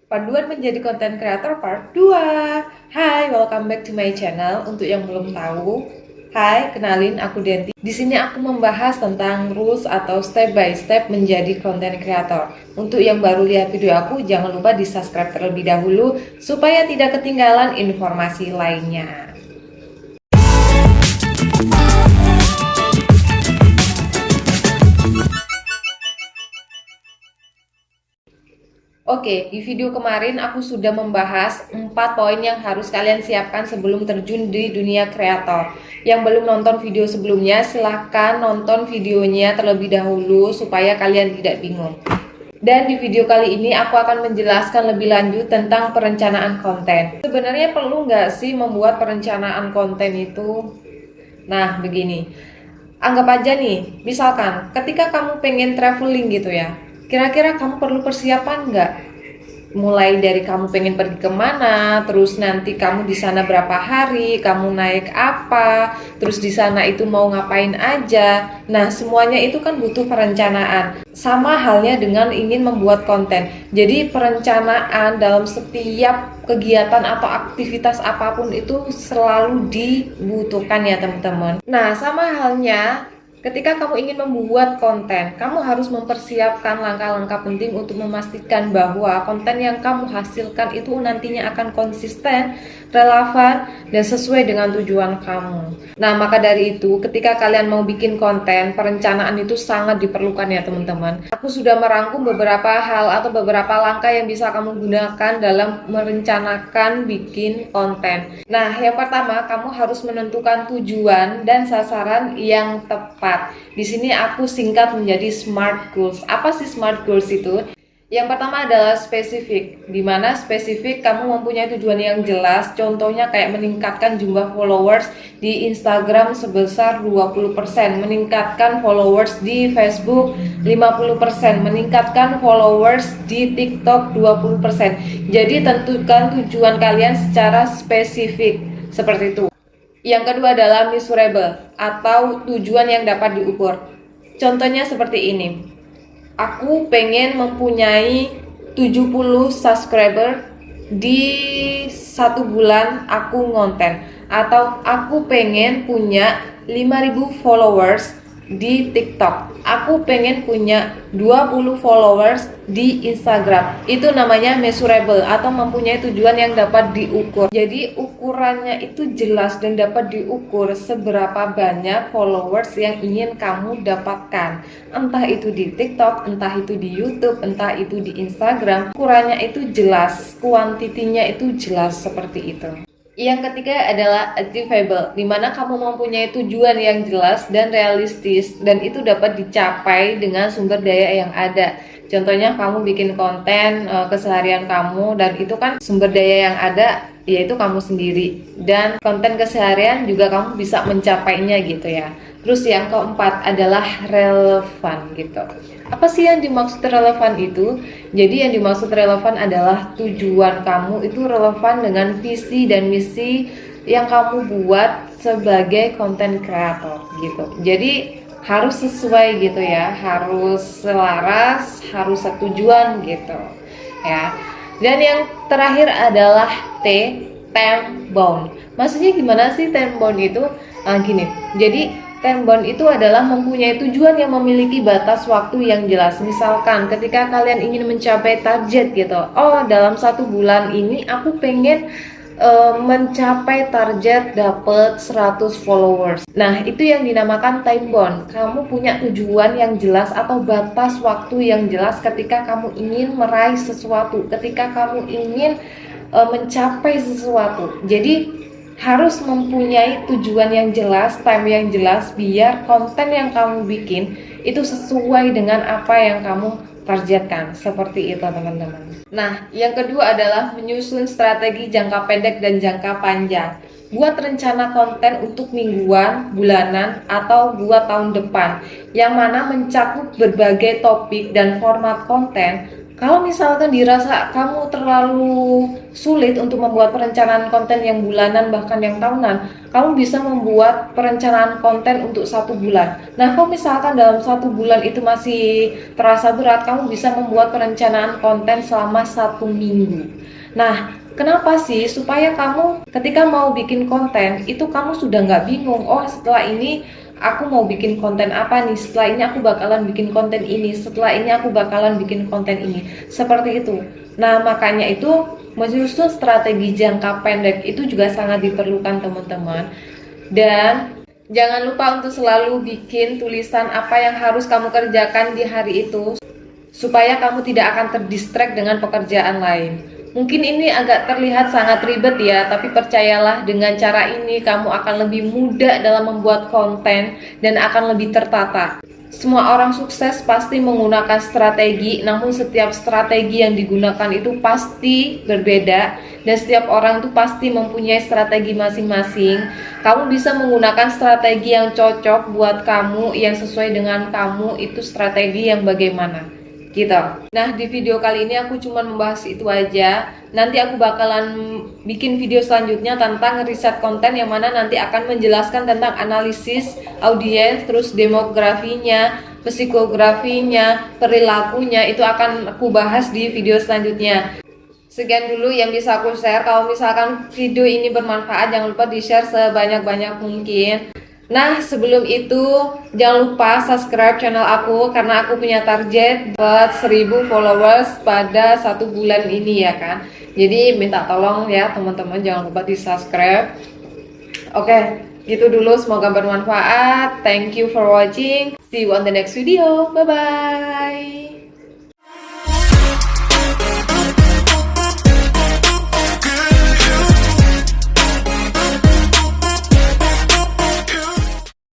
Panduan menjadi konten creator part 2. Hai, welcome back to my channel. Untuk yang belum tahu, hai, kenalin aku Denti. Di sini aku membahas tentang rules atau step by step menjadi konten creator. Untuk yang baru lihat video aku, jangan lupa di-subscribe terlebih dahulu supaya tidak ketinggalan informasi lainnya. Oke, di video kemarin aku sudah membahas 4 poin yang harus kalian siapkan sebelum terjun di dunia kreator. Yang belum nonton video sebelumnya, silahkan nonton videonya terlebih dahulu supaya kalian tidak bingung. Dan di video kali ini aku akan menjelaskan lebih lanjut tentang perencanaan konten. Sebenarnya perlu nggak sih membuat perencanaan konten itu? Nah, begini. Anggap aja nih, misalkan ketika kamu pengen traveling gitu ya, kira-kira kamu perlu persiapan nggak? Mulai dari kamu pengen pergi kemana, terus nanti kamu di sana berapa hari, kamu naik apa, terus di sana itu mau ngapain aja. Nah, semuanya itu kan butuh perencanaan. Sama halnya dengan ingin membuat konten. Jadi perencanaan dalam setiap kegiatan atau aktivitas apapun itu selalu dibutuhkan ya teman-teman. Nah, sama halnya ketika kamu ingin membuat konten, kamu harus mempersiapkan langkah-langkah penting untuk memastikan bahwa konten yang kamu hasilkan itu nantinya akan konsisten, relevan, dan sesuai dengan tujuan kamu. Nah, maka dari itu, ketika kalian mau bikin konten, perencanaan itu sangat diperlukan ya teman-teman. Aku sudah merangkum beberapa hal atau beberapa langkah yang bisa kamu gunakan dalam merencanakan bikin konten. Nah, yang pertama, kamu harus menentukan tujuan dan sasaran yang tepat. Di sini aku singkat menjadi SMART goals. Apa sih SMART goals itu? Yang pertama adalah spesifik, di mana spesifik kamu mempunyai tujuan yang jelas. Contohnya kayak meningkatkan jumlah followers di Instagram sebesar 20%, meningkatkan followers di Facebook 50%, meningkatkan followers di TikTok 20%. Jadi tentukan tujuan kalian secara spesifik, seperti itu. Yang kedua adalah measurable atau tujuan yang dapat diukur. Contohnya seperti ini. Aku pengen mempunyai 70 subscriber di 1 bulan aku ngonten, atau aku pengen punya 5.000 followers di TikTok. Aku pengen punya 20 followers di Instagram. Itu namanya measurable atau mempunyai tujuan yang dapat diukur. Jadi ukurannya itu jelas dan dapat diukur seberapa banyak followers yang ingin kamu dapatkan. Entah itu di TikTok, entah itu di YouTube, entah itu di Instagram. Ukurannya itu jelas, kuantitinya itu jelas seperti itu. Yang ketiga adalah achievable, di mana kamu mempunyai tujuan yang jelas dan realistis dan itu dapat dicapai dengan sumber daya yang ada. Contohnya kamu bikin konten keseharian kamu dan itu kan sumber daya yang ada yaitu kamu sendiri, dan konten keseharian juga kamu bisa mencapainya gitu ya. Terus yang keempat adalah relevan gitu. Apa sih yang dimaksud relevan itu? Jadi yang dimaksud relevan adalah tujuan kamu itu relevan dengan visi dan misi yang kamu buat sebagai content creator gitu. Jadi harus sesuai gitu ya, harus selaras, harus setujuan gitu ya. Dan yang terakhir adalah time bound. Maksudnya gimana sih time bound itu? Gini, jadi time bound itu adalah mempunyai tujuan yang memiliki batas waktu yang jelas. Misalkan ketika kalian ingin mencapai target gitu, oh dalam 1 bulan ini aku pengen mencapai target dapat 100 followers. Nah, itu yang dinamakan time bound. Kamu punya tujuan yang jelas atau batas waktu yang jelas ketika kamu ingin meraih sesuatu, ketika kamu ingin mencapai sesuatu. Jadi harus mempunyai tujuan yang jelas, time yang jelas, biar konten yang kamu bikin itu sesuai dengan apa yang kamu targetkan. Seperti itu teman-teman. Nah, yang kedua adalah menyusun strategi jangka pendek dan jangka panjang. Buat rencana konten untuk mingguan, bulanan, atau buat tahun depan, yang mana mencakup berbagai topik dan format konten. Kalau misalkan dirasa kamu terlalu sulit untuk membuat perencanaan konten yang bulanan bahkan yang tahunan, kamu bisa membuat perencanaan konten untuk 1 bulan. Nah, kalau misalkan dalam 1 bulan itu masih terasa berat, kamu bisa membuat perencanaan konten selama 1 minggu. Nah, kenapa sih? Supaya kamu ketika mau bikin konten itu kamu sudah nggak bingung. Oh, setelah ini aku mau bikin konten apa nih, setelah ini aku bakalan bikin konten ini, setelah ini aku bakalan bikin konten ini, seperti itu. Nah, makanya itu menyusun strategi jangka pendek itu juga sangat diperlukan teman-teman. Dan jangan lupa untuk selalu bikin tulisan apa yang harus kamu kerjakan di hari itu, supaya kamu tidak akan terdistract dengan pekerjaan lain. Mungkin ini agak terlihat sangat ribet ya, tapi percayalah dengan cara ini kamu akan lebih mudah dalam membuat konten dan akan lebih tertata. Semua orang sukses pasti menggunakan strategi, namun setiap strategi yang digunakan itu pasti berbeda dan setiap orang itu pasti mempunyai strategi masing-masing. Kamu bisa menggunakan strategi yang cocok buat kamu, yang sesuai dengan kamu, itu strategi yang bagaimana gitu. Nah, di video kali ini aku cuma membahas itu aja. Nanti aku bakalan bikin video selanjutnya tentang riset konten yang mana nanti akan menjelaskan tentang analisis audiens, terus demografinya, psikografinya, perilakunya, itu akan aku bahas di video selanjutnya. Sekian dulu yang bisa aku share. Kalau misalkan video ini bermanfaat, jangan lupa di-share sebanyak-banyak mungkin. Nah, sebelum itu jangan lupa subscribe channel aku karena aku punya target buat 1000 followers pada 1 bulan ini ya kan. Jadi minta tolong ya teman-teman, jangan lupa di subscribe. Oke, gitu dulu, semoga bermanfaat. Thank you for watching. See you on the next video. Bye bye.